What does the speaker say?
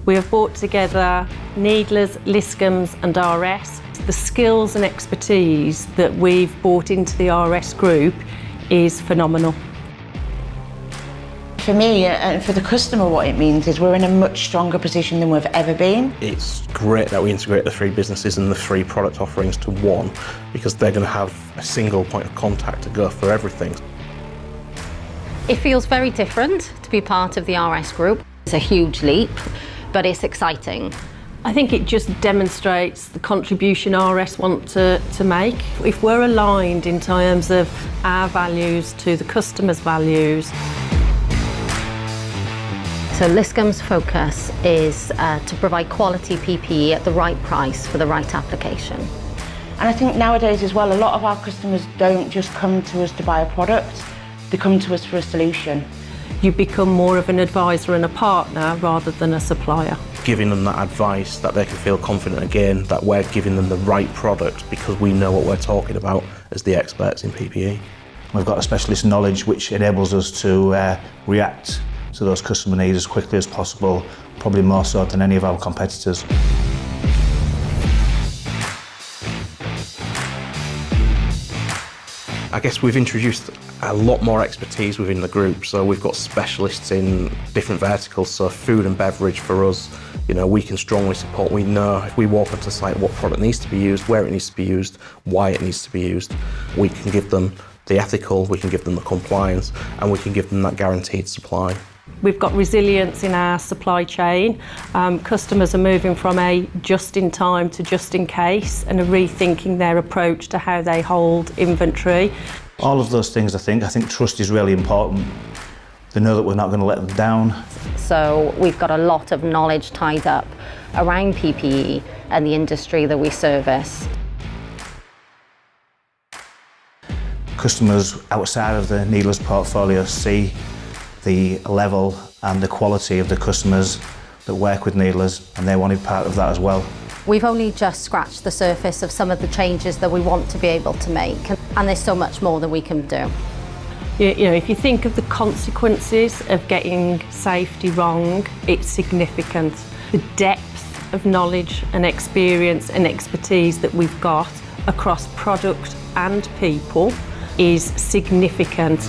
We have brought together Needlers, Liscombes and RS. The skills and expertise that we've brought into the RS group is phenomenal. For me and for the customer, what it means is we're in a much stronger position than we've ever been. It's great that we integrate the three businesses and the three product offerings to one, because they're going to have a single point of contact to go for everything. It feels very different to be part of the RS group. It's a huge leap, but it's exciting. I think it just demonstrates the contribution RS want to make. If we're aligned in terms of our values to the customer's values. So Liscombe's focus is to provide quality PPE at the right price for the right application. And I think nowadays as well, a lot of our customers don't just come to us to buy a product, they come to us for a solution. You become more of an advisor and a partner rather than a supplier. Giving them that advice, that they can feel confident again, that we're giving them the right product because we know what we're talking about as the experts in PPE. We've got a specialist knowledge which enables us to react to those customer needs as quickly as possible, probably more so than any of our competitors. I guess we've introduced a lot more expertise within the group, so we've got specialists in different verticals, so food and beverage for us, you know, we can strongly support. We know if we walk onto site what product needs to be used, where it needs to be used, why it needs to be used. We can give them the ethical, we can give them the compliance, and we can give them that guaranteed supply. We've got resilience in our supply chain. Customers are moving from a just-in-time to just-in-case and are rethinking their approach to how they hold inventory. All of those things, I think trust is really important. They know that we're not going to let them down. So we've got a lot of knowledge tied up around PPE and the industry that we service. Customers outside of the Needlers portfolio see the level and the quality of the customers that work with Needlers, and they wanted part of that as well. We've only just scratched the surface of some of the changes that we want to be able to make, and there's so much more that we can do. You know, if you think of the consequences of getting safety wrong, it's significant. The depth of knowledge and experience and expertise that we've got across product and people is significant.